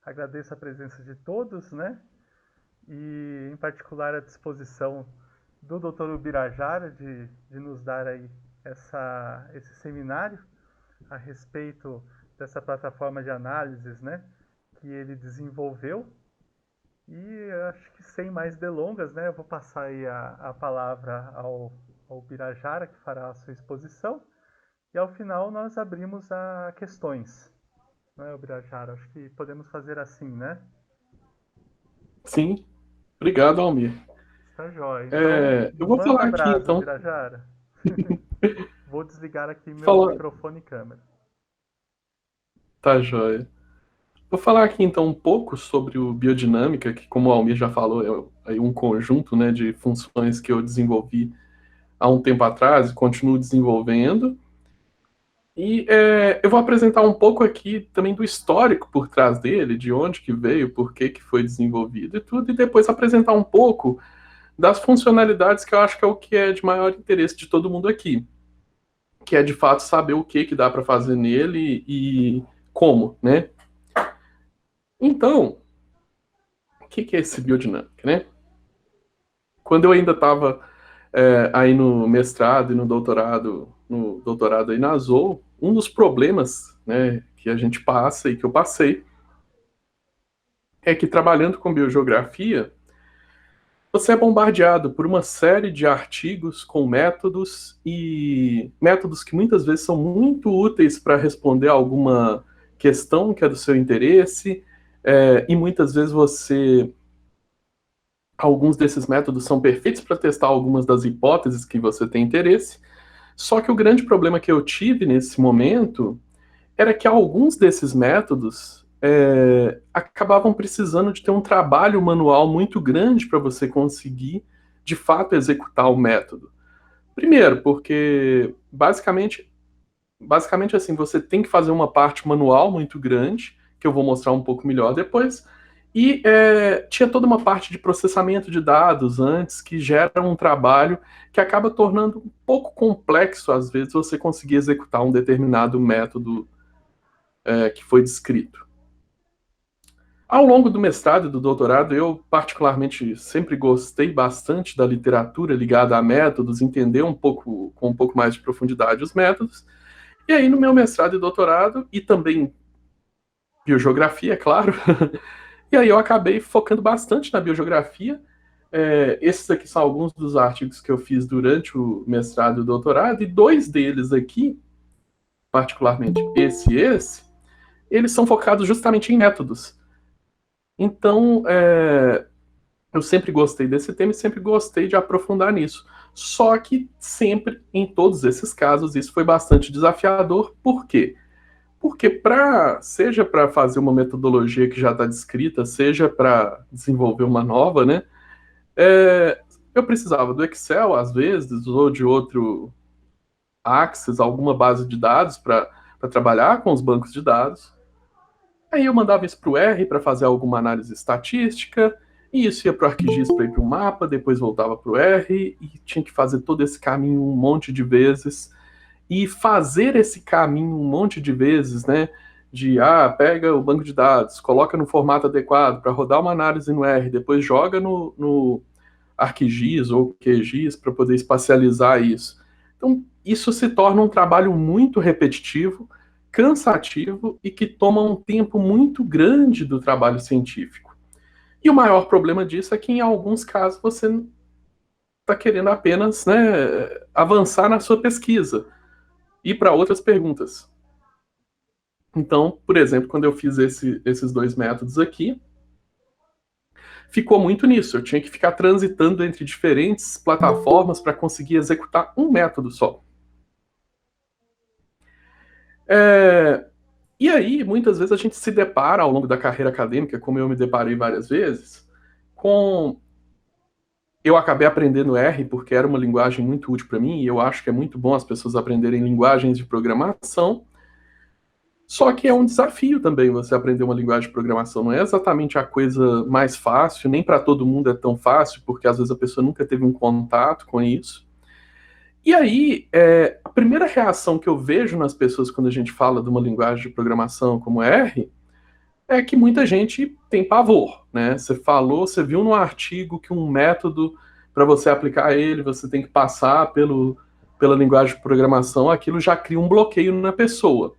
Agradeço a presença de todos, né? E, em particular, a disposição do Dr. Ubirajara de nos dar aí esse seminário a respeito dessa plataforma de análises, né? Que ele desenvolveu. E acho que sem mais delongas, né? Eu vou passar aí a palavra ao Ubirajara, que fará a sua exposição. E ao final nós abrimos a questões. Não é, Ubirajara? Acho que podemos fazer assim, né? Sim, obrigado, Almir. Está jóia. Então, Eu vou falar manda aqui, brasa, então. Ubirajara. Vou desligar aqui meu Fala... microfone e câmera. Tá, joia. Vou falar aqui, então, um pouco sobre o biodinâmica, que, como o Almir já falou, é aí um conjunto, né, de funções que eu desenvolvi há um tempo atrás e continuo desenvolvendo. E eu vou apresentar um pouco aqui também do histórico por trás dele, de onde que veio, por que foi desenvolvido e tudo, e depois apresentar um pouco das funcionalidades que eu acho que é o que é de maior interesse de todo mundo aqui, que é de fato saber o que dá para fazer nele e como, né? Então, o que é esse biodinâmica, né? Quando eu ainda estava aí no mestrado e no doutorado aí na Zool, um dos problemas, né, que a gente passa e que eu passei é que trabalhando com biogeografia, você é bombardeado por uma série de artigos com métodos e métodos que muitas vezes são muito úteis para responder a alguma questão que é do seu interesse, e muitas vezes alguns desses métodos são perfeitos para testar algumas das hipóteses que você tem interesse. Só que o grande problema que eu tive nesse momento era que alguns desses métodos acabavam precisando de ter um trabalho manual muito grande para você conseguir, de fato, executar o método. Primeiro, porque basicamente assim, você tem que fazer uma parte manual muito grande, que eu vou mostrar um pouco melhor depois, e tinha toda uma parte de processamento de dados antes, que gera um trabalho que acaba tornando um pouco complexo, às vezes, você conseguir executar um determinado método que foi descrito. Ao longo do mestrado e do doutorado, eu particularmente sempre gostei bastante da literatura ligada a métodos, entender um pouco, com um pouco mais de profundidade os métodos. E aí, no meu mestrado e doutorado, e também biogeografia, é claro, e aí eu acabei focando bastante na biogeografia. Esses aqui são alguns dos artigos que eu fiz durante o mestrado e o doutorado, e dois deles aqui, particularmente esse, eles são focados justamente em métodos. Então, eu sempre gostei desse tema e sempre gostei de aprofundar nisso. Só que sempre, em todos esses casos, isso foi bastante desafiador. Por quê? Porque seja para fazer uma metodologia que já está descrita, seja para desenvolver uma nova, né? Eu precisava do Excel, às vezes, ou de outro Access, alguma base de dados para trabalhar com os bancos de dados. Aí eu mandava isso para o R para fazer alguma análise estatística, e isso ia para o ArcGIS para ir para o mapa, depois voltava para o R, e tinha que fazer todo esse caminho um monte de vezes. E fazer esse caminho um monte de vezes, né? Pega o banco de dados, coloca no formato adequado para rodar uma análise no R, depois joga no ArcGIS ou QGIS para poder espacializar isso. Então, isso se torna um trabalho muito repetitivo, cansativo e que toma um tempo muito grande do trabalho científico. E o maior problema disso é que, em alguns casos, você está querendo apenas, né, avançar na sua pesquisa e para outras perguntas. Então, por exemplo, quando eu fiz esses dois métodos aqui, ficou muito nisso. Eu tinha que ficar transitando entre diferentes plataformas para conseguir executar um método só. É, e aí, muitas vezes, a gente se depara ao longo da carreira acadêmica, como eu me deparei várias vezes, com. Eu acabei aprendendo R porque era uma linguagem muito útil para mim, e eu acho que é muito bom as pessoas aprenderem linguagens de programação. Só que é um desafio também você aprender uma linguagem de programação. Não é exatamente a coisa mais fácil, nem para todo mundo é tão fácil, porque às vezes a pessoa nunca teve um contato com isso. E aí, a primeira reação que eu vejo nas pessoas quando a gente fala de uma linguagem de programação como R é que muita gente tem pavor, né? Você falou, você viu no artigo que um método para você aplicar ele, você tem que passar pela linguagem de programação, aquilo já cria um bloqueio na pessoa.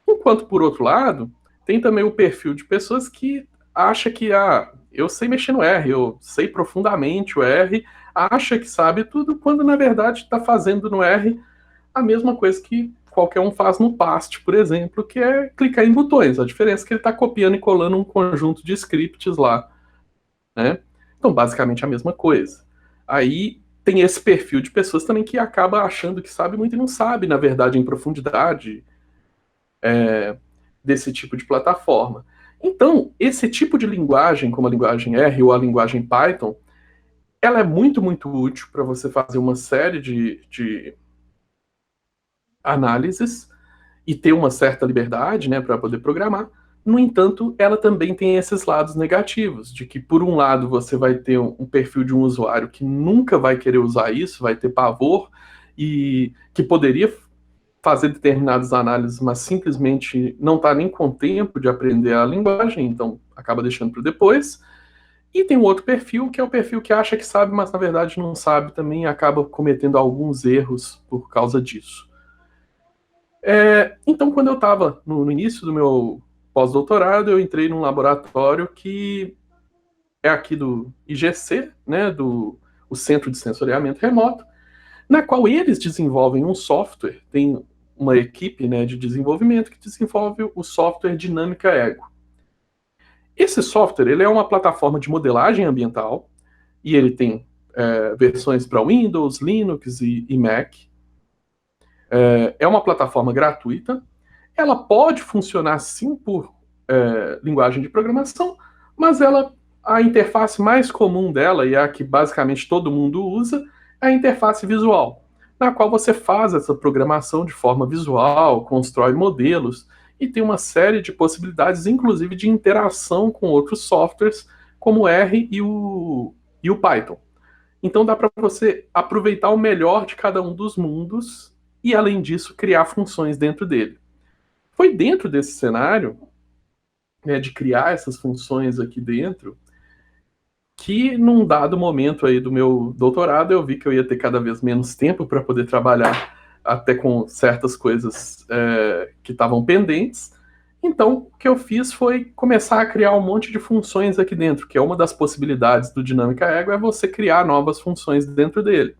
Enquanto, por outro lado, tem também o perfil de pessoas que acha que eu sei mexer no R, eu sei profundamente o R, acha que sabe tudo, quando na verdade está fazendo no R a mesma coisa que qualquer um faz no PAST, por exemplo, que é clicar em botões. A diferença é que ele está copiando e colando um conjunto de scripts lá, né? Então, basicamente a mesma coisa. Aí tem esse perfil de pessoas também que acaba achando que sabe muito e não sabe, na verdade, em profundidade, desse tipo de plataforma. Então, esse tipo de linguagem, como a linguagem R ou a linguagem Python, ela é muito, muito útil para você fazer uma série de análises e ter uma certa liberdade, né, para poder programar. No entanto, ela também tem esses lados negativos, de que, por um lado, você vai ter um perfil de um usuário que nunca vai querer usar isso, vai ter pavor, e que poderia fazer determinadas análises, mas simplesmente não está nem com tempo de aprender a linguagem, então acaba deixando para depois. E tem um outro perfil, que é o perfil que acha que sabe, mas na verdade não sabe também, e acaba cometendo alguns erros por causa disso. Então, quando eu estava no início do meu pós-doutorado, eu entrei num laboratório que é aqui do IGC, né, o Centro de Sensoriamento Remoto, na qual eles desenvolvem um software, tem uma equipe, né, de desenvolvimento que desenvolve o software Dinâmica Ego. Esse software ele é uma plataforma de modelagem ambiental e ele tem versões para Windows, Linux e Mac. É uma plataforma gratuita. Ela pode funcionar sim por linguagem de programação, mas a interface mais comum dela, e a que basicamente todo mundo usa, é a interface visual, na qual você faz essa programação de forma visual, constrói modelos e tem uma série de possibilidades, inclusive de interação com outros softwares, como o R e o Python. Então dá para você aproveitar o melhor de cada um dos mundos e, além disso, criar funções dentro dele. Foi dentro desse cenário, né, de criar essas funções aqui dentro, que num dado momento aí do meu doutorado eu vi que eu ia ter cada vez menos tempo para poder trabalhar até com certas coisas que estavam pendentes. Então, o que eu fiz foi começar a criar um monte de funções aqui dentro, que é uma das possibilidades do Dinâmica Ego, é você criar novas funções dentro dele.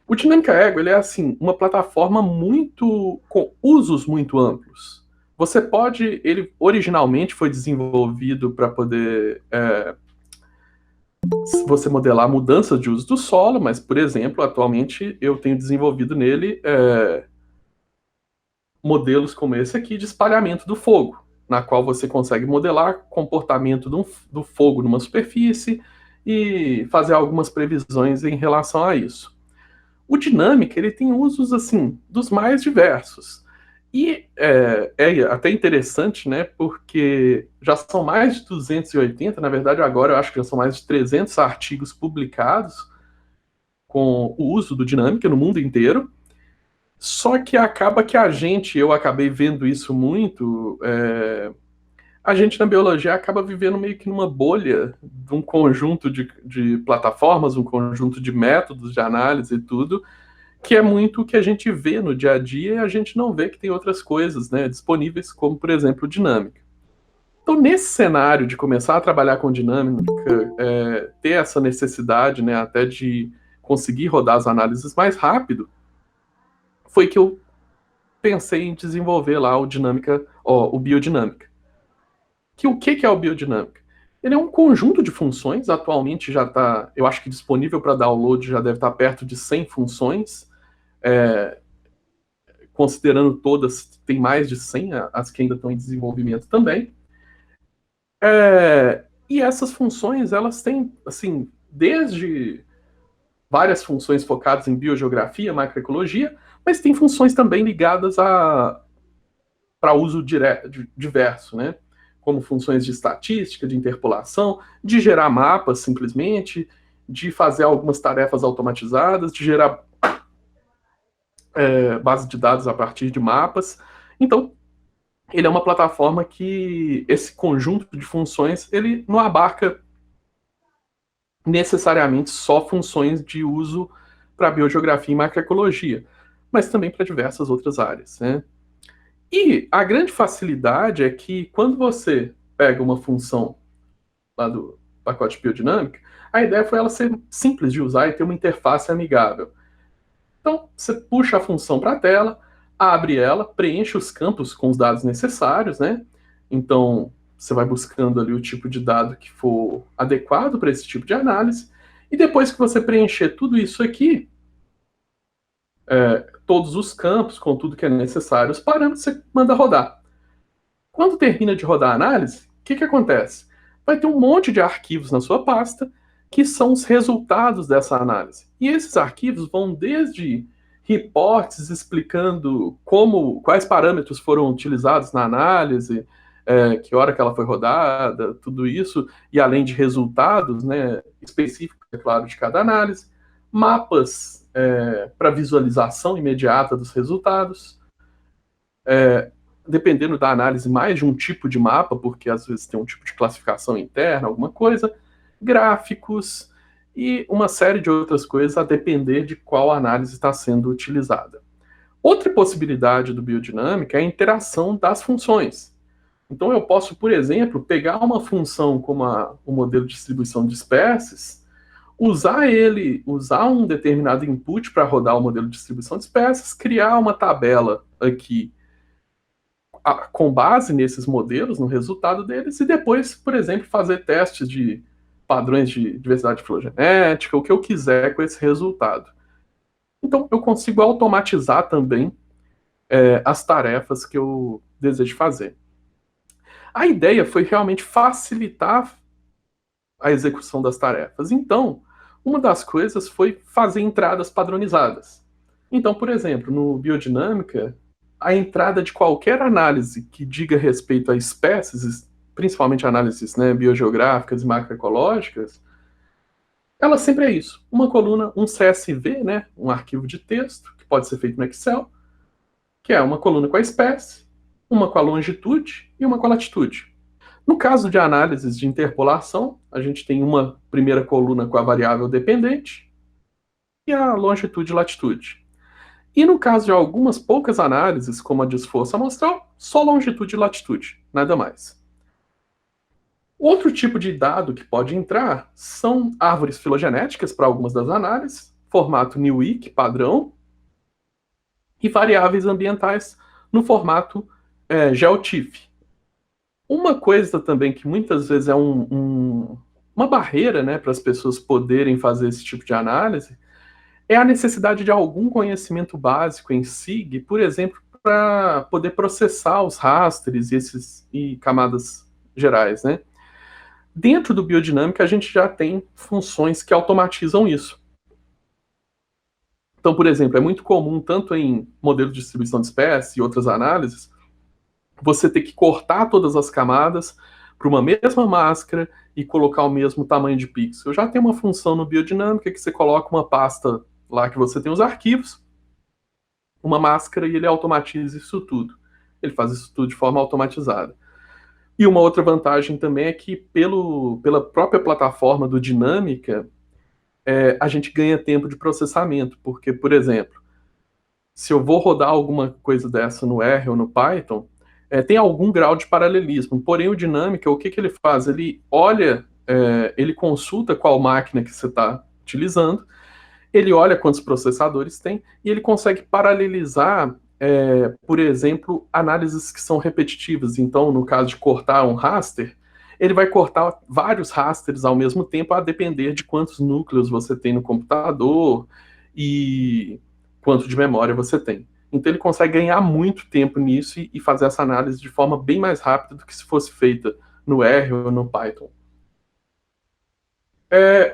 O Dinâmica Ego ele é assim uma plataforma muito com usos muito amplos. Você pode, ele originalmente foi desenvolvido para poder você modelar mudanças de uso do solo, mas, por exemplo, atualmente eu tenho desenvolvido nele modelos como esse aqui de espalhamento do fogo, na qual você consegue modelar comportamento do fogo numa superfície e fazer algumas previsões em relação a isso. O Dinâmica ele tem usos assim dos mais diversos. E é até interessante, né, porque já são mais de 280, na verdade agora eu acho que já são mais de 300 artigos publicados com o uso do Dinâmica no mundo inteiro. Só que acaba que eu acabei vendo isso muito, a gente na biologia acaba vivendo meio que numa bolha de um conjunto de plataformas, um conjunto de métodos de análise e tudo, que é muito o que a gente vê no dia a dia e a gente não vê que tem outras coisas, né, disponíveis, como, por exemplo, dinâmica. Então, nesse cenário de começar a trabalhar com dinâmica, ter essa necessidade, né, até de conseguir rodar as análises mais rápido, foi que eu pensei em desenvolver lá o biodinâmica. O que é o biodinâmica? Ele é um conjunto de funções, atualmente já está, eu acho que disponível para download, já deve estar perto de 100 funções, considerando todas, tem mais de 100, as que ainda estão em desenvolvimento também. E essas funções, elas têm, assim, desde várias funções focadas em biogeografia, macroecologia, mas tem funções também ligadas para uso diverso, né? Como funções de estatística, de interpolação, de gerar mapas simplesmente, de fazer algumas tarefas automatizadas, de gerar base de dados a partir de mapas. Então, ele é uma plataforma que esse conjunto de funções ele não abarca necessariamente só funções de uso para biogeografia e macroecologia, mas também para diversas outras áreas, né? E a grande facilidade é que quando você pega uma função lá do pacote biodinâmica, a ideia foi ela ser simples de usar e ter uma interface amigável. Então, você puxa a função para a tela, abre ela, preenche os campos com os dados necessários, né? Então, você vai buscando ali o tipo de dado que for adequado para esse tipo de análise, e depois que você preencher tudo isso aqui, todos os campos, com tudo que é necessário, os parâmetros, você manda rodar. Quando termina de rodar a análise, o que acontece? Vai ter um monte de arquivos na sua pasta que são os resultados dessa análise. E esses arquivos vão desde reportes explicando quais parâmetros foram utilizados na análise, que hora que ela foi rodada, tudo isso, e além de resultados, né, específicos, é claro, de cada análise, mapas para visualização imediata dos resultados, dependendo da análise, mais de um tipo de mapa, porque às vezes tem um tipo de classificação interna, alguma coisa, gráficos e uma série de outras coisas a depender de qual análise está sendo utilizada. Outra possibilidade do biodinâmica é a interação das funções. Então eu posso, por exemplo, pegar uma função como o modelo de distribuição de espécies, usar um determinado input para rodar o modelo de distribuição de espécies, criar uma tabela aqui com base nesses modelos, no resultado deles, e depois, por exemplo, fazer testes de padrões de diversidade filogenética, o que eu quiser com esse resultado. Então, eu consigo automatizar também as tarefas que eu desejo fazer. A ideia foi realmente facilitar a execução das tarefas. Então, uma das coisas foi fazer entradas padronizadas. Então, por exemplo, no Biodinâmica, a entrada de qualquer análise que diga respeito a espécies, principalmente análises, né, biogeográficas e macroecológicas, ela sempre é isso. Uma coluna, um CSV, né, um arquivo de texto, que pode ser feito no Excel, que é uma coluna com a espécie, uma com a longitude e uma com a latitude. No caso de análises de interpolação, a gente tem uma primeira coluna com a variável dependente e a longitude e latitude. E no caso de algumas poucas análises, como a de esforço amostral, só longitude e latitude, nada mais. Outro tipo de dado que pode entrar são árvores filogenéticas para algumas das análises, formato NeWIC padrão, e variáveis ambientais no formato GeoTIFF. Uma coisa também que muitas vezes é uma barreira, né, para as pessoas poderem fazer esse tipo de análise é a necessidade de algum conhecimento básico em SIG, por exemplo, para poder processar os rastros e camadas gerais, né? Dentro do Biodinâmica, a gente já tem funções que automatizam isso. Então, por exemplo, é muito comum, tanto em modelo de distribuição de espécies e outras análises, você ter que cortar todas as camadas para uma mesma máscara e colocar o mesmo tamanho de pixel. Já tem uma função no Biodinâmica que você coloca uma pasta lá que você tem os arquivos, uma máscara e ele automatiza isso tudo. Ele faz isso tudo de forma automatizada. E uma outra vantagem também é que pela própria plataforma do Dinâmica, a gente ganha tempo de processamento, porque, por exemplo, se eu vou rodar alguma coisa dessa no R ou no Python, tem algum grau de paralelismo. Porém, o Dinâmica, o que ele faz? Ele olha, ele consulta qual máquina que você está utilizando, ele olha quantos processadores tem e ele consegue paralelizar, por exemplo, análises que são repetitivas. Então, no caso de cortar um raster, ele vai cortar vários rasters ao mesmo tempo, a depender de quantos núcleos você tem no computador e quanto de memória você tem. Então, ele consegue ganhar muito tempo nisso e fazer essa análise de forma bem mais rápida do que se fosse feita no R ou no Python.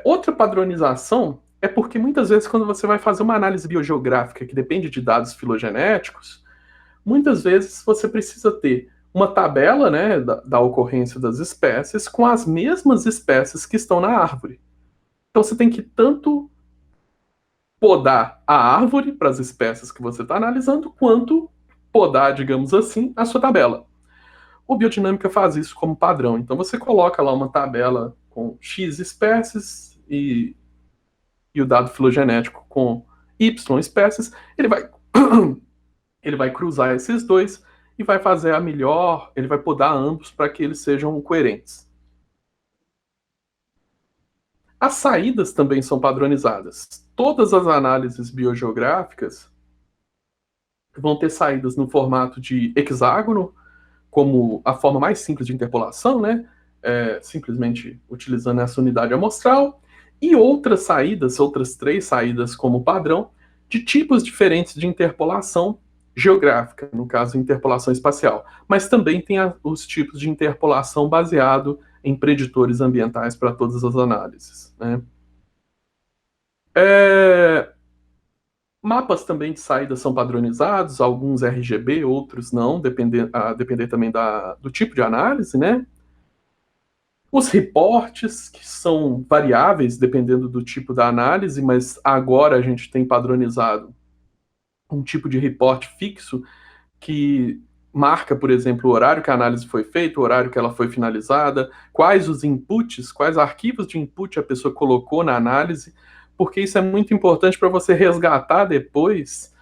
Outra padronização é porque muitas vezes quando você vai fazer uma análise biogeográfica que depende de dados filogenéticos, muitas vezes você precisa ter uma tabela, né, da ocorrência das espécies com as mesmas espécies que estão na árvore. Então você tem que tanto podar a árvore para as espécies que você está analisando, quanto podar, digamos assim, a sua tabela. O Biodinâmica faz isso como padrão. Então você coloca lá uma tabela com X espécies e o dado filogenético com Y espécies, ele vai cruzar esses dois e vai fazer a melhor, ele vai podar ambos para que eles sejam coerentes. As saídas também são padronizadas. Todas as análises biogeográficas vão ter saídas no formato de hexágono, como a forma mais simples de interpolação, né? Simplesmente utilizando essa unidade amostral, e outras saídas, outras 3 saídas como padrão, de tipos diferentes de interpolação geográfica, no caso, interpolação espacial. Mas também tem os tipos de interpolação baseado em preditores ambientais para todas as análises, né? Mapas também de saída são padronizados, alguns RGB, outros não, a depender também do tipo de análise, né? Os reportes, que são variáveis dependendo do tipo da análise, mas agora a gente tem padronizado um tipo de reporte fixo que marca, por exemplo, o horário que a análise foi feita, o horário que ela foi finalizada, quais os inputs, quais arquivos de input a pessoa colocou na análise, porque isso é muito importante para você resgatar depois,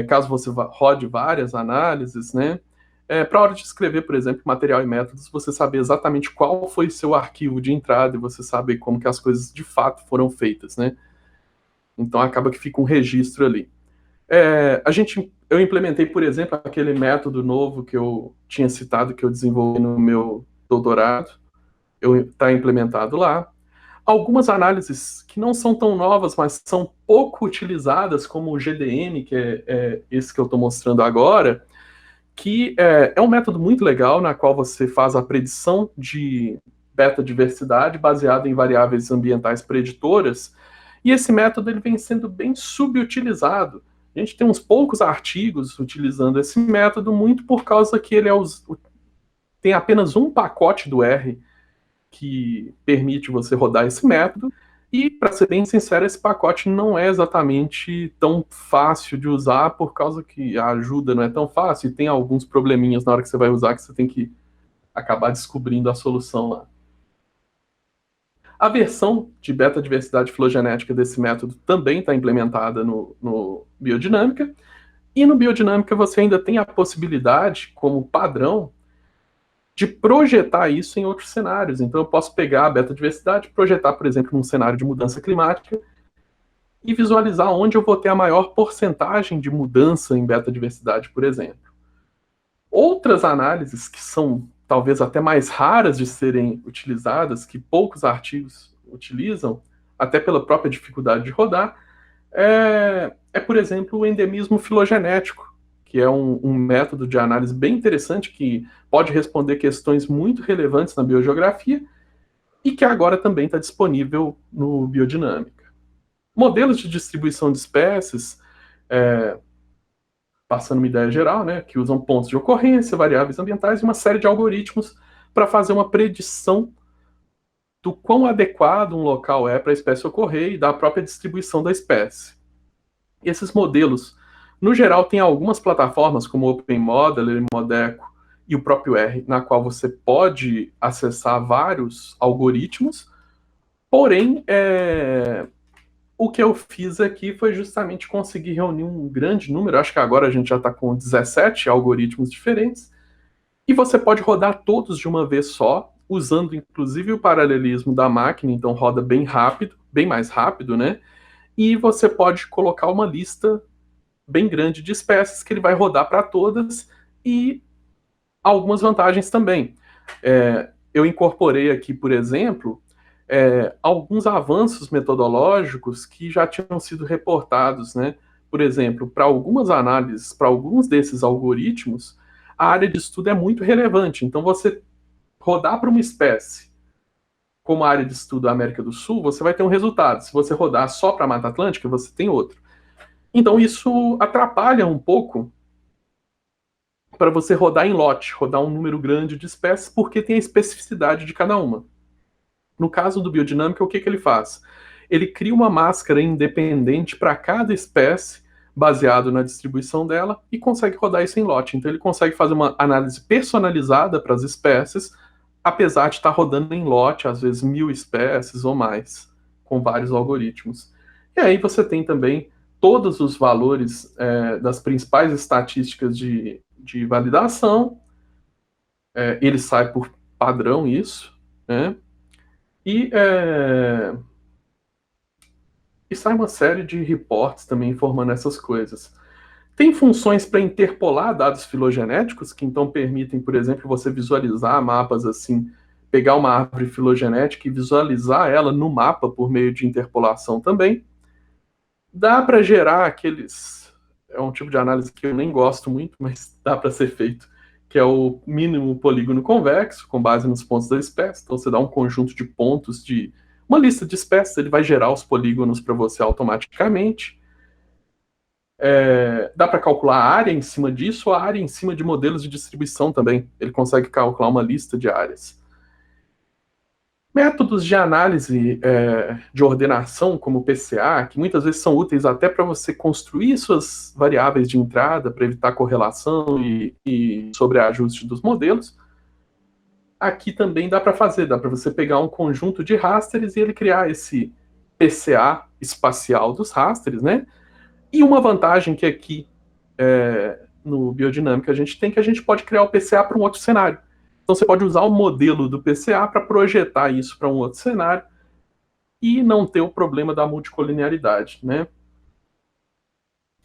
caso você rode várias análises, né? Para a hora de escrever, por exemplo, material e métodos, você saber exatamente qual foi seu arquivo de entrada e você saber como que as coisas de fato foram feitas, né? Então acaba que fica um registro ali. Eu implementei, por exemplo, aquele método novo que eu tinha citado, que eu desenvolvi no meu doutorado, está implementado lá. Algumas análises que não são tão novas, mas são pouco utilizadas, como o GDN, que é esse que eu estou mostrando agora, que é um método muito legal, na qual você faz a predição de beta-diversidade baseado em variáveis ambientais preditoras, e esse método ele vem sendo bem subutilizado. A gente tem uns poucos artigos utilizando esse método, muito por causa que ele tem apenas um pacote do R que permite você rodar esse método, e, para ser bem sincero, esse pacote não é exatamente tão fácil de usar, por causa que a ajuda não é tão fácil, e tem alguns probleminhas na hora que você vai usar que você tem que acabar descobrindo a solução lá. A versão de beta-diversidade filogenética desse método também está implementada no Biodinâmica, e no Biodinâmica você ainda tem a possibilidade, como padrão, de projetar isso em outros cenários. Então eu posso pegar a beta-diversidade, projetar, por exemplo, num cenário de mudança climática e visualizar onde eu vou ter a maior porcentagem de mudança em beta-diversidade, por exemplo. Outras análises que são talvez até mais raras de serem utilizadas, que poucos artigos utilizam, até pela própria dificuldade de rodar, por exemplo, o endemismo filogenético, que é um método de análise bem interessante, que pode responder questões muito relevantes na biogeografia e que agora também está disponível no Biodinâmica. Modelos de distribuição de espécies, passando uma ideia geral, né, que usam pontos de ocorrência, variáveis ambientais e uma série de algoritmos para fazer uma predição do quão adequado um local é para a espécie ocorrer e da própria distribuição da espécie. E esses modelos, no geral, tem algumas plataformas como o OpenModeler, Modeco e o próprio R, na qual você pode acessar vários algoritmos, porém, o que eu fiz aqui foi justamente conseguir reunir um grande número, acho que agora a gente já está com 17 algoritmos diferentes, e você pode rodar todos de uma vez só, usando inclusive o paralelismo da máquina, então roda bem rápido, bem mais rápido, né? E você pode colocar uma lista bem grande de espécies que ele vai rodar para todas, e algumas vantagens também. Eu incorporei aqui, por exemplo, alguns avanços metodológicos que já tinham sido reportados, né? Por exemplo, para algumas análises, para alguns desses algoritmos, a área de estudo é muito relevante. Então, você rodar para uma espécie, como a área de estudo da América do Sul, você vai ter um resultado. Se você rodar só para a Mata Atlântica, você tem outro. Então, isso atrapalha um pouco para você rodar em lote, rodar um número grande de espécies, porque tem a especificidade de cada uma. No caso do Biodinâmica, o que ele faz? Ele cria uma máscara independente para cada espécie, baseado na distribuição dela, e consegue rodar isso em lote. Então ele consegue fazer uma análise personalizada para as espécies, apesar de estar rodando em lote, às vezes 1.000 espécies ou mais, com vários algoritmos. E aí você tem também todos os valores das principais estatísticas de validação, ele sai por padrão isso, né? E sai uma série de reports também informando essas coisas. Tem funções para interpolar dados filogenéticos, que então permitem, por exemplo, você visualizar mapas assim, pegar uma árvore filogenética e visualizar ela no mapa por meio de interpolação também. Dá para gerar aqueles... É um tipo de análise que eu nem gosto muito, mas dá para ser feito, que é o mínimo polígono convexo, com base nos pontos da espécie. Então você dá um conjunto de pontos de uma lista de espécies, ele vai gerar os polígonos para você automaticamente. Dá para calcular a área em cima disso, a área em cima de modelos de distribuição também. Ele consegue calcular uma lista de áreas. Métodos de análise de ordenação, como o PCA, que muitas vezes são úteis até para você construir suas variáveis de entrada, para evitar correlação e sobreajuste dos modelos. Aqui também dá para fazer, dá para você pegar um conjunto de rasters e ele criar esse PCA espacial dos rasters, né? E uma vantagem que aqui no Biodinâmica a gente tem, que a gente pode criar o PCA para um outro cenário. Então você pode usar o modelo do PCA para projetar isso para um outro cenário e não ter o problema da multicolinearidade, né?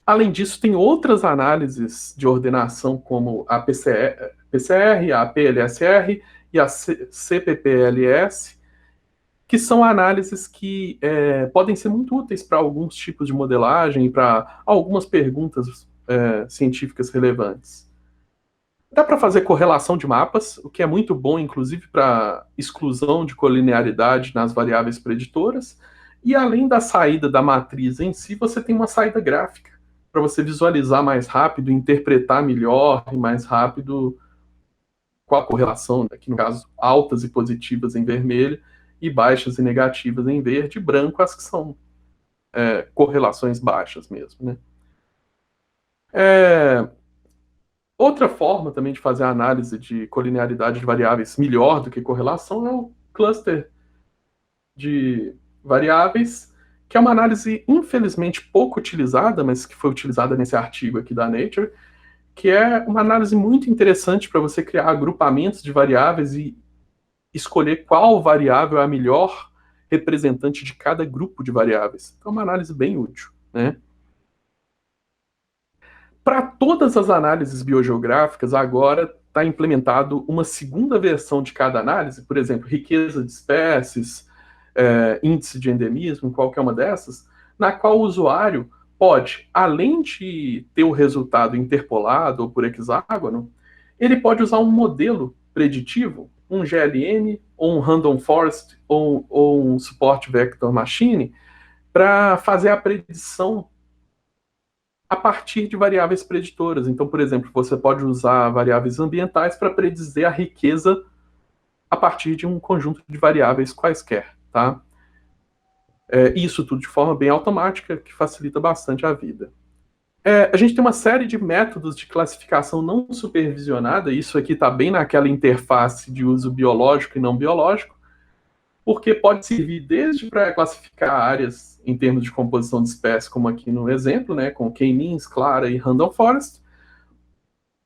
Além disso, tem outras análises de ordenação, como a PCR, a PLSR e a CPPLS, que são análises que podem ser muito úteis para alguns tipos de modelagem, para algumas perguntas científicas relevantes. Dá para fazer correlação de mapas, o que é muito bom, inclusive, para exclusão de colinearidade nas variáveis preditoras. E além da saída da matriz em si, você tem uma saída gráfica, para você visualizar mais rápido, interpretar melhor e mais rápido qual a correlação, aqui no caso, altas e positivas em vermelho, e baixas e negativas em verde, e branco as que são correlações baixas mesmo, né? Outra forma também de fazer a análise de colinearidade de variáveis melhor do que correlação é o cluster de variáveis, que é uma análise infelizmente pouco utilizada, mas que foi utilizada nesse artigo aqui da Nature, que é uma análise muito interessante para você criar agrupamentos de variáveis e escolher qual variável é a melhor representante de cada grupo de variáveis. Então é uma análise bem útil, né? Para todas as análises biogeográficas, agora está implementado uma segunda versão de cada análise, por exemplo, riqueza de espécies, índice de endemismo, qualquer uma dessas, na qual o usuário pode, além de ter o resultado interpolado ou por hexágono, ele pode usar um modelo preditivo, um GLM, ou um Random Forest, ou um Support Vector Machine, para fazer a predição a partir de variáveis preditoras. Então, por exemplo, você pode usar variáveis ambientais para predizer a riqueza a partir de um conjunto de variáveis quaisquer, tá? Isso tudo de forma bem automática, que facilita bastante a vida. A gente tem uma série de métodos de classificação não supervisionada, isso aqui está bem naquela interface de uso biológico e não biológico, porque pode servir desde para classificar áreas em termos de composição de espécies, como aqui no exemplo, né, com K-means, Clara e Random Forest,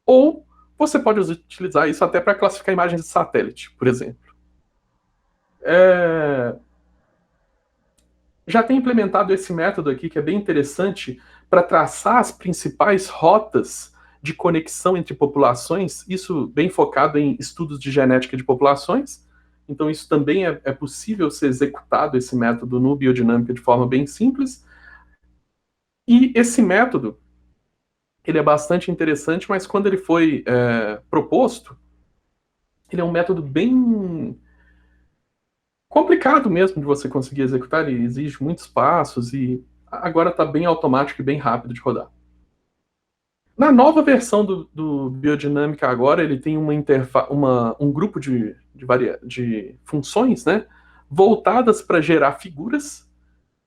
ou você pode utilizar isso até para classificar imagens de satélite, por exemplo. Já tem implementado esse método aqui, que é bem interessante, para traçar as principais rotas de conexão entre populações, isso bem focado em estudos de genética de populações. Então isso também é possível ser executado, esse método no Biodinâmica, de forma bem simples. E esse método, ele é bastante interessante, mas quando ele foi proposto, ele é um método bem complicado mesmo de você conseguir executar, ele exige muitos passos e agora está bem automático e bem rápido de rodar. Na nova versão do Biodinâmica agora, ele tem um grupo de funções, né, voltadas para gerar figuras.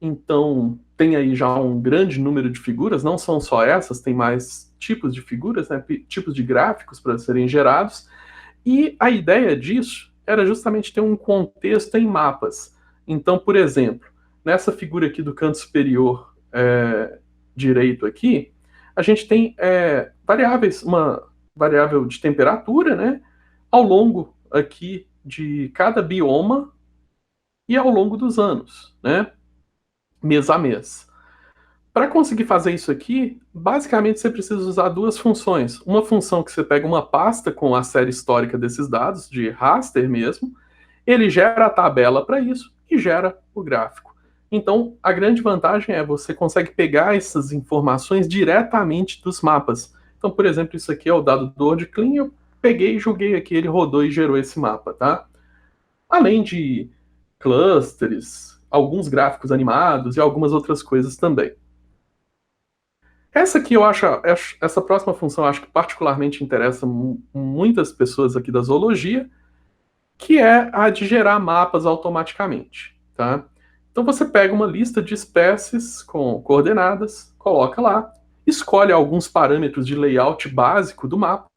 Então, tem aí já um grande número de figuras, não são só essas, tem mais tipos de figuras, né, tipos de gráficos para serem gerados, e a ideia disso era justamente ter um contexto em mapas. Então, por exemplo, nessa figura aqui do canto superior direito aqui, a gente tem variáveis, uma variável de temperatura, né, ao longo aqui de cada bioma e ao longo dos anos, né, mês a mês. Para conseguir fazer isso aqui, basicamente você precisa usar duas funções. Uma função que você pega uma pasta com a série histórica desses dados, de raster mesmo, ele gera a tabela para isso e gera o gráfico. Então, a grande vantagem é você consegue pegar essas informações diretamente dos mapas. Então, por exemplo, isso aqui é o dado do OrdClean, eu peguei e joguei aqui, ele rodou e gerou esse mapa, tá? Além de clusters, alguns gráficos animados e algumas outras coisas também. Essa aqui eu acho, essa próxima função eu acho que particularmente interessa muitas pessoas aqui da zoologia, que é a de gerar mapas automaticamente, tá? Então você pega uma lista de espécies com coordenadas, coloca lá, escolhe alguns parâmetros de layout básico do mapa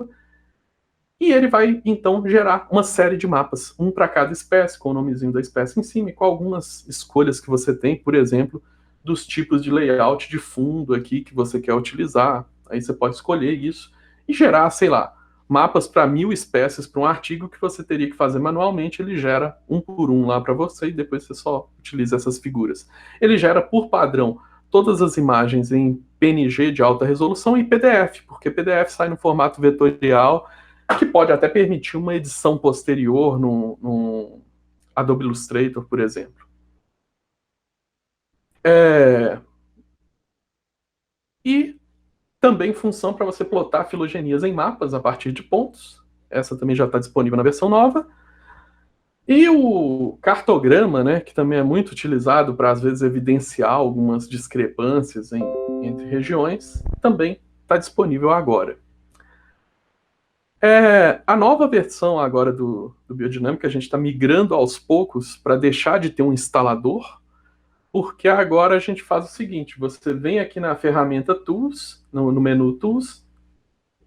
e ele vai então gerar uma série de mapas, um para cada espécie, com o nomezinho da espécie em cima e com algumas escolhas que você tem, por exemplo, dos tipos de layout de fundo aqui que você quer utilizar. Aí você pode escolher isso e gerar, sei lá, mapas para 1000 espécies para um artigo que você teria que fazer manualmente. Ele gera um por um lá para você e depois você só utiliza essas figuras. Ele gera por padrão todas as imagens em PNG de alta resolução e PDF, porque PDF sai no formato vetorial, que pode até permitir uma edição posterior no Adobe Illustrator, por exemplo. E também função para você plotar filogenias em mapas a partir de pontos. Essa também já está disponível na versão nova. E o cartograma, né, que também é muito utilizado para, às vezes, evidenciar algumas discrepâncias entre regiões, também está disponível agora. A nova versão agora do Biodinâmica, a gente está migrando aos poucos para deixar de ter um instalador, porque agora a gente faz o seguinte: você vem aqui na ferramenta Tools, no menu Tools,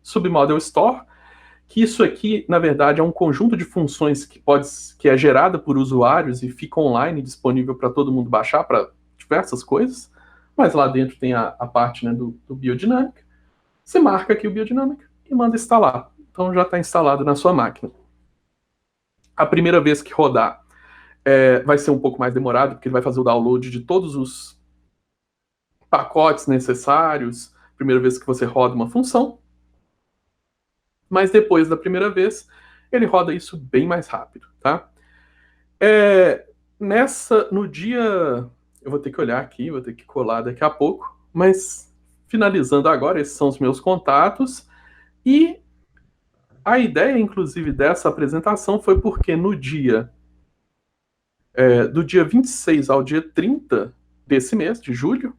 Submodel Store, que isso aqui, na verdade, é um conjunto de funções que é gerada por usuários e fica online, disponível para todo mundo baixar para diversas coisas, mas lá dentro tem a parte, né, do Biodinâmica. Você marca aqui o Biodinâmica e manda instalar. Então já está instalado na sua máquina. A primeira vez que rodar vai ser um pouco mais demorado, porque ele vai fazer o download de todos os pacotes necessários, primeira vez que você roda uma função, mas depois da primeira vez, ele roda isso bem mais rápido, tá? No dia... Eu vou ter que olhar aqui, vou ter que colar daqui a pouco, mas finalizando agora, esses são os meus contatos, e a ideia, inclusive, dessa apresentação foi porque no dia do dia 26 ao dia 30 desse mês, de julho,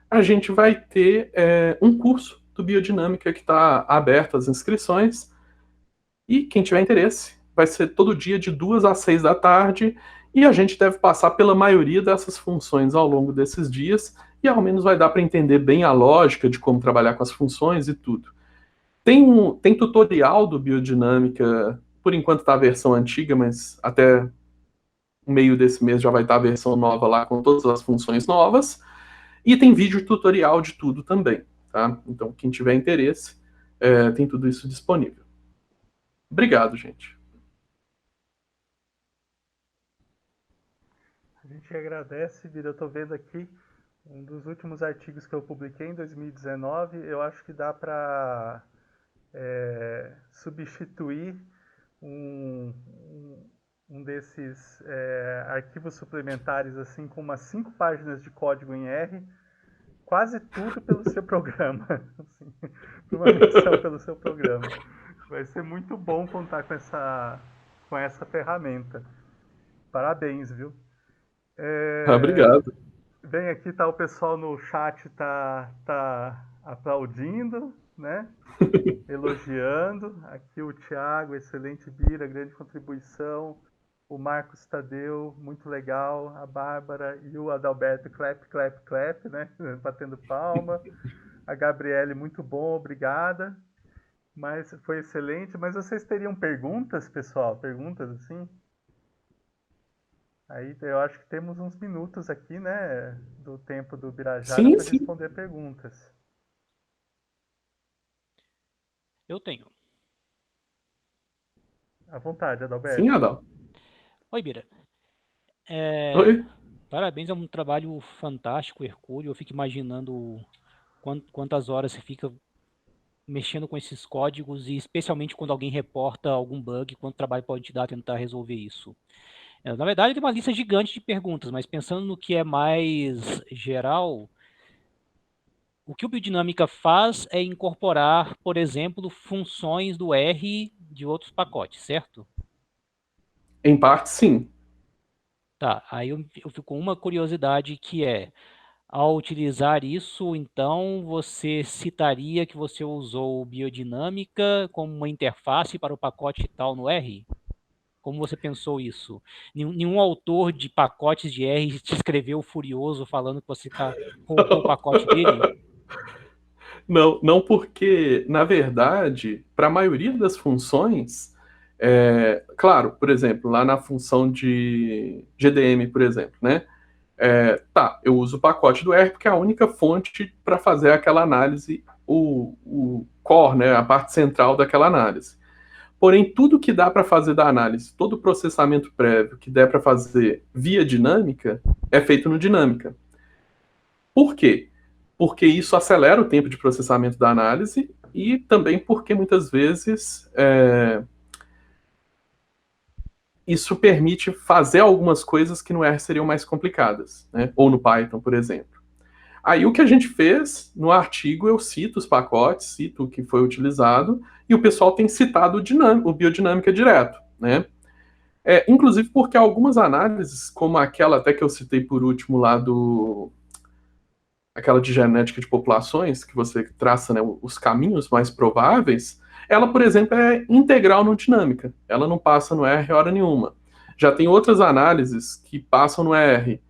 a gente vai ter um curso do Biodinâmica que está aberto às inscrições. E quem tiver interesse, vai ser todo dia de 2 às 6 da tarde. E a gente deve passar pela maioria dessas funções ao longo desses dias. E ao menos vai dar para entender bem a lógica de como trabalhar com as funções e tudo. Tem tutorial do Biodinâmica, por enquanto está a versão antiga, mas até no meio desse mês já vai estar a versão nova lá com todas as funções novas. E tem vídeo tutorial de tudo também, tá? Então, quem tiver interesse, tem tudo isso disponível. Obrigado, gente. A gente agradece, Vira. Eu estou vendo aqui um dos últimos artigos que eu publiquei em 2019. Eu acho que dá para substituir um desses arquivos suplementares assim com umas 5 páginas de código em R, quase tudo pelo seu programa, assim, uma missão pelo seu programa. Vai ser muito bom contar com essa ferramenta. Parabéns, viu? Obrigado. Bem, aqui tá o pessoal no chat tá aplaudindo, né? Elogiando. Aqui o Thiago, excelente Bira, grande contribuição. o Marcos Tadeu, muito legal, a Bárbara e o Adalberto, clap, clap, clap, né? Batendo palma. A Gabriele, muito bom, obrigada. Mas foi excelente. Mas vocês teriam perguntas, pessoal? Perguntas assim? Aí eu acho que temos uns minutos aqui, né, do tempo do Birajara Sim, para sim. responder perguntas. Eu tenho. À vontade, Sim, Adalberto. Adal. Oi, Bira. Oi. Parabéns, é um trabalho fantástico, Hercúleo. Eu fico imaginando quantas horas você fica mexendo com esses códigos e especialmente quando alguém reporta algum bug, quanto trabalho pode te dar tentar resolver isso. Na verdade, tem uma lista gigante de perguntas, mas pensando no que é mais geral, o que o Biodinâmica faz é incorporar, por exemplo, funções do R de outros pacotes, certo? Em parte, sim. Tá, aí eu fico com uma curiosidade que é, ao utilizar isso, então você citaria que você usou biodinâmica como uma interface para o pacote tal no R? Como você pensou isso? Nenhum autor de pacotes de R te escreveu furioso falando que você roubou o pacote dele? Não, não porque, na verdade, para a maioria das funções, claro, por exemplo, lá na função de GDM, por exemplo, né? Tá, eu uso o pacote do R porque é a única fonte para fazer aquela análise, o core, né, a parte central daquela análise. Porém, tudo que dá para fazer da análise, todo o processamento prévio que der para fazer via dinâmica, é feito no dinâmica. Por quê? Porque isso acelera o tempo de processamento da análise e também porque muitas vezes isso permite fazer algumas coisas que no R seriam mais complicadas, né? Ou no Python, por exemplo. Aí o que a gente fez no artigo, eu cito os pacotes, cito o que foi utilizado, e o pessoal tem citado o biodinâmica direto, né? Inclusive porque algumas análises, como aquela até que eu citei por último lá aquela de genética de populações, que você traça, né, os caminhos mais prováveis, ela, por exemplo, é integral no dinâmica. Ela não passa no R hora nenhuma. Já tem outras análises que passam no R.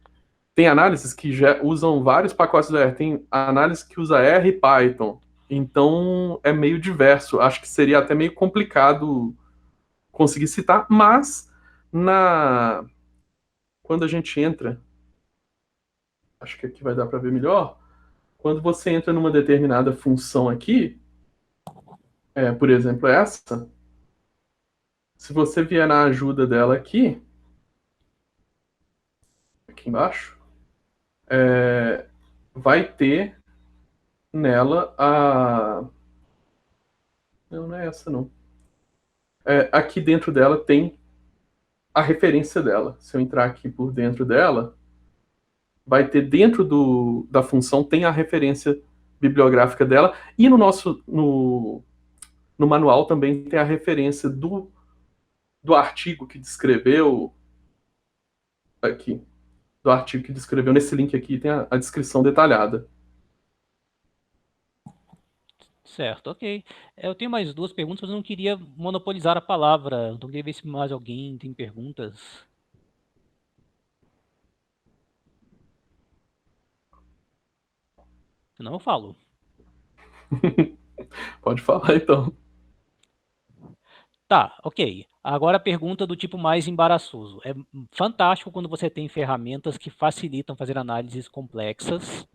Tem análises que já usam vários pacotes do R. Tem análise que usa R e Python. Então é meio diverso. Acho que seria até meio complicado conseguir citar, mas na quando a gente entra, acho que aqui vai dar para ver melhor. Quando você entra numa determinada função aqui, por exemplo, essa, se você vier na ajuda dela aqui embaixo, vai ter nela a. Não, não é essa não. Aqui dentro dela tem a referência dela. Se eu entrar aqui por dentro dela, vai ter dentro da função tem a referência bibliográfica dela e no manual também tem a referência do artigo que descreveu aqui, do artigo que descreveu nesse link aqui tem a descrição detalhada. Certo, ok. Eu tenho mais duas perguntas, mas eu não queria monopolizar a palavra. Então, eu queria ver se mais alguém tem perguntas. Senão eu falo. Pode falar então. Tá, ok. Agora a pergunta do tipo mais embaraçoso. É fantástico quando você tem ferramentas que facilitam fazer análises complexas.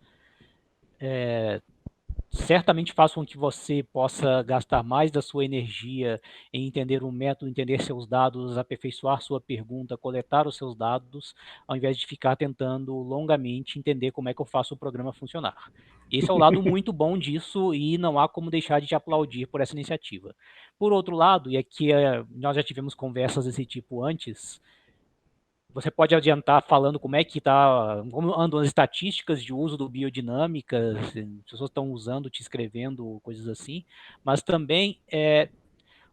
Certamente faz com que você possa gastar mais da sua energia em entender um método, entender seus dados, aperfeiçoar sua pergunta, coletar os seus dados, ao invés de ficar tentando longamente entender como é que eu faço o programa funcionar. Esse é o lado muito bom disso e não há como deixar de te aplaudir por essa iniciativa. Por outro lado, e aqui nós já tivemos conversas desse tipo antes, você pode adiantar falando como é que tá, como andam as estatísticas de uso do biodinâmica, se as pessoas estão usando, te escrevendo, coisas assim, mas também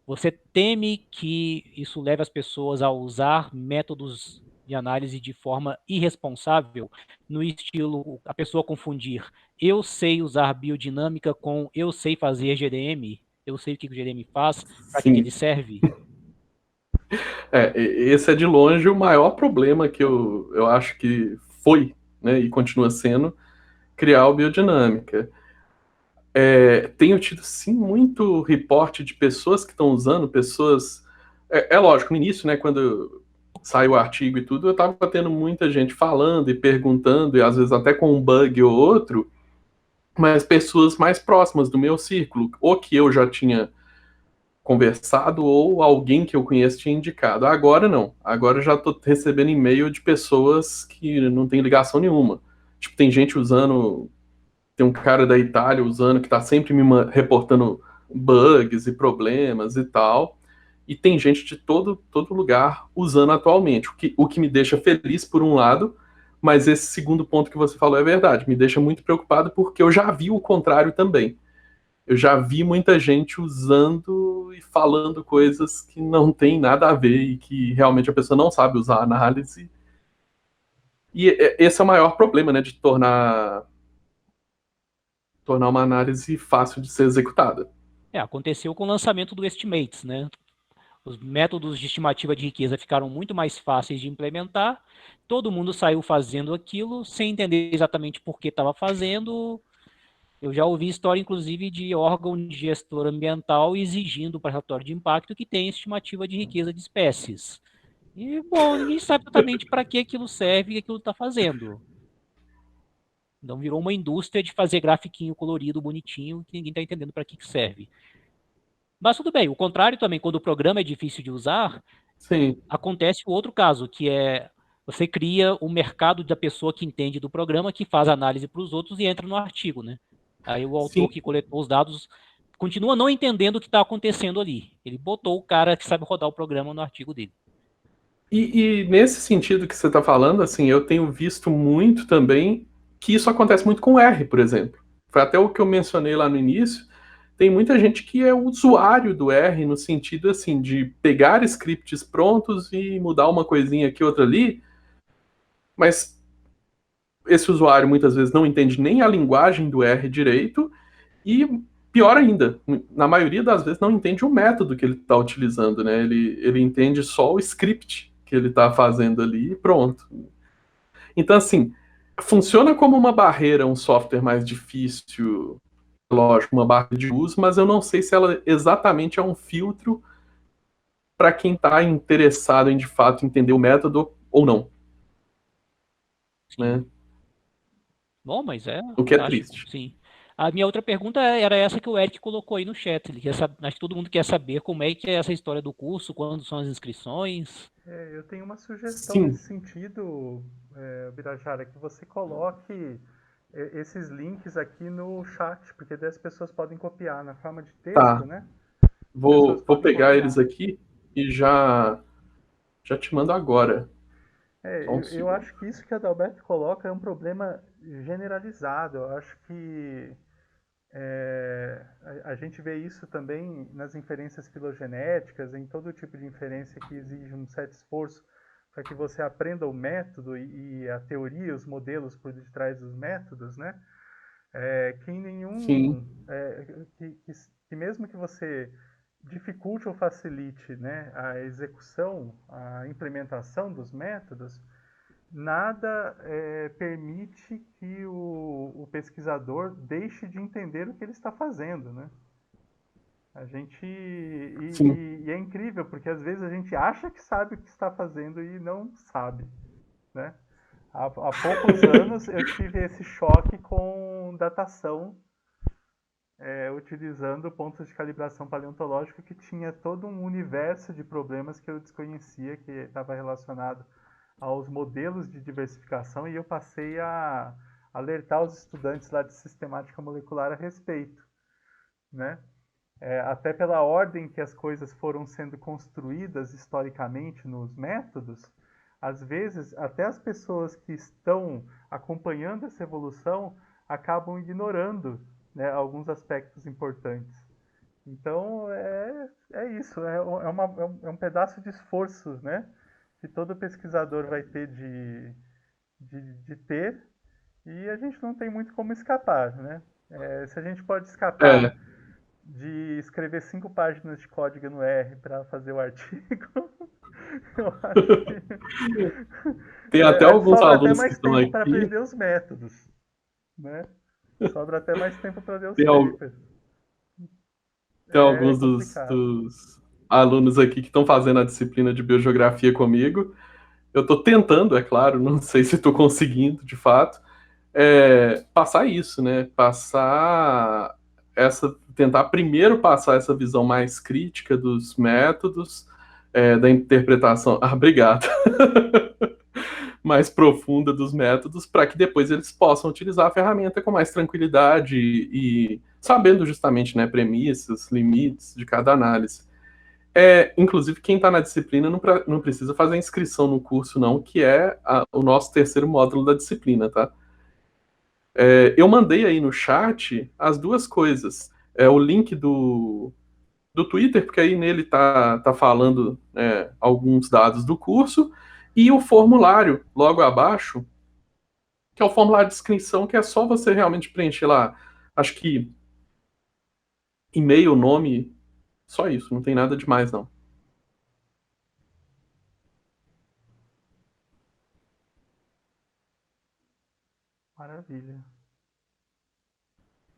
você teme que isso leve as pessoas a usar métodos de análise de forma irresponsável, no estilo a pessoa confundir eu sei usar biodinâmica com eu sei fazer GDM, eu sei o que o GDM faz, para que ele Sim. serve? Esse é de longe o maior problema que eu acho que foi, né, e continua sendo, criar o biodinâmica. Tenho tido, sim, muito reporte de pessoas que estão usando, pessoas. Lógico, no início, né, quando saiu o artigo e tudo, eu estava tendo muita gente falando e perguntando, e às vezes até com um bug ou outro, mas pessoas mais próximas do meu círculo, ou que eu já tinha conversado, ou alguém que eu conheço tinha indicado. Agora não. Agora eu já estou recebendo e-mail de pessoas que não tem ligação nenhuma. Tipo, tem gente usando. Tem um cara da Itália usando que está sempre reportando bugs e problemas e tal. E tem gente de todo lugar usando atualmente, o que me deixa feliz por um lado, mas esse segundo ponto que você falou é verdade, me deixa muito preocupado porque eu já vi o contrário também. Eu já vi muita gente usando e falando coisas que não tem nada a ver e que realmente a pessoa não sabe usar a análise. E esse é o maior problema, né, de tornar uma análise fácil de ser executada. Aconteceu com o lançamento do Estimates, né? Os métodos de estimativa de riqueza ficaram muito mais fáceis de implementar, todo mundo saiu fazendo aquilo sem entender exatamente por que estava fazendo. Eu já ouvi história, inclusive, de órgão de gestor ambiental exigindo para relatório de impacto que tenha estimativa de riqueza de espécies. E, bom, ninguém sabe exatamente para que aquilo serve e o que aquilo está fazendo. Então virou uma indústria de fazer grafiquinho colorido, bonitinho, que ninguém está entendendo para que serve. Mas tudo bem, o contrário também, quando o programa é difícil de usar, Sim, acontece o outro caso, que é você cria o mercado da pessoa que entende do programa, que faz análise para os outros e entra no artigo, né? Aí o autor sim. que coletou os dados continua não entendendo o que está acontecendo ali. Ele botou o cara que sabe rodar o programa no artigo dele. E nesse sentido que você está falando, assim, eu tenho visto muito também que isso acontece muito com R, por exemplo. Foi até o que eu mencionei lá no início. Tem muita gente que é usuário do R no sentido assim de pegar scripts prontos e mudar uma coisinha aqui, outra ali, mas esse usuário muitas vezes não entende nem a linguagem do R direito e pior ainda, na maioria das vezes não entende o método que ele está utilizando, né? Ele entende só o script que ele está fazendo ali e pronto. Então, assim, funciona como uma barreira, um software mais difícil, lógico, uma barreira de uso, mas eu não sei se ela exatamente é um filtro para quem está interessado em de fato entender o método ou não, Sim. né? Bom, mas é O que é fantástico, triste. sim. A minha outra pergunta era essa que o Eric colocou aí no chat. Acho que todo mundo quer saber como é que é essa história do curso, quando são as inscrições. Eu tenho uma sugestão Sim, nesse sentido, Birajara, que você coloque esses links aqui no chat, porque daí as pessoas podem copiar na forma de texto, tá. né? As pessoas Vou podem pegar eles copiar. aqui e já te mando agora. Só um Eu segundo. acho que isso que a Adalberto coloca é um problema generalizado. Eu acho que a gente vê isso também nas inferências filogenéticas, em todo tipo de inferência que exige um certo esforço para que você aprenda o método e a teoria, os modelos por detrás dos métodos, né? Que em Sim, nenhum, que mesmo que você dificulte ou facilite, né, a execução, a implementação dos métodos, nada permite que o pesquisador deixe de entender o que ele está fazendo, né? A gente sim. e é incrível porque às vezes a gente acha que sabe o que está fazendo e não sabe, né? Há poucos anos eu tive esse choque com datação, utilizando pontos de calibração paleontológica que tinha todo um universo de problemas que eu desconhecia que estava relacionado aos modelos de diversificação e eu passei a alertar os estudantes lá de sistemática molecular a respeito, né? Até pela ordem que as coisas foram sendo construídas historicamente nos métodos, às vezes até as pessoas que estão acompanhando essa evolução acabam ignorando, né, alguns aspectos importantes. Então é isso, é um pedaço de esforço, né, que todo pesquisador vai ter de ter e a gente não tem muito como escapar, né? Se a gente pode escapar É, de escrever 5 páginas de código no R para fazer o artigo, Eu acho que Tem até alguns sobra até alunos que mais estão tempo para aqui. aprender os métodos, né? Sobra até mais tempo para ler os Tem, papers. tem É alguns complicado. dos alunos aqui que estão fazendo a disciplina de biogeografia comigo. Eu estou tentando, é claro, não sei se estou conseguindo, de fato, passar isso, né? Tentar primeiro passar essa visão mais crítica dos métodos, da interpretação. Ah, obrigado. Mais profunda dos métodos, para que depois eles possam utilizar a ferramenta com mais tranquilidade e sabendo justamente, né, premissas, limites de cada análise. Inclusive, quem está na disciplina não precisa fazer inscrição no curso, não, que é o nosso terceiro módulo da disciplina, tá? Eu mandei aí no chat as duas coisas. O link do Twitter, porque aí nele tá falando alguns dados do curso, e o formulário logo abaixo, que é o formulário de inscrição, que é só você realmente preencher lá, acho que e-mail, nome, só isso, não tem nada demais, não. Maravilha.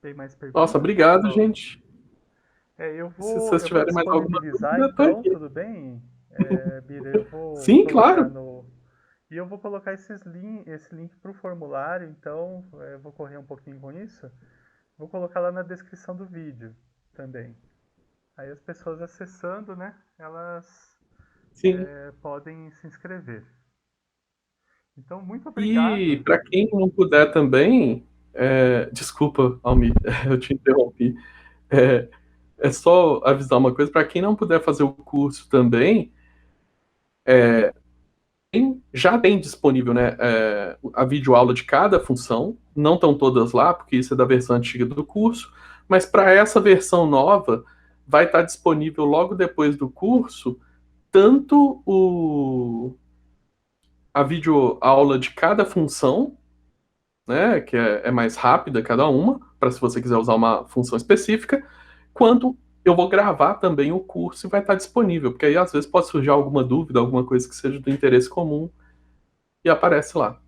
Tem mais Nossa, perguntas, obrigado, pessoal? gente. Se Eu vocês vou tiverem mais alguma disponibilizar dúvida, eu tô então, aqui. tudo bem? Bira, eu vou Sim, colocar claro. no. E eu vou colocar esse link para o formulário, então eu vou correr um pouquinho com isso. Vou colocar lá na descrição do vídeo também. Aí as pessoas acessando, né, elas Sim. podem se inscrever. Então, muito E obrigado. para quem não puder também, desculpa, Almir, eu te interrompi. É, é só avisar uma coisa, para quem não puder fazer o curso também, já tem disponível, né, a videoaula de cada função, não estão todas lá, porque isso é da versão antiga do curso, mas para essa versão nova, vai estar disponível logo depois do curso, tanto a videoaula de cada função, né, que é mais rápida cada uma, para se você quiser usar uma função específica, quanto eu vou gravar também o curso e vai estar disponível, porque aí às vezes pode surgir alguma dúvida, alguma coisa que seja do interesse comum e aparece lá.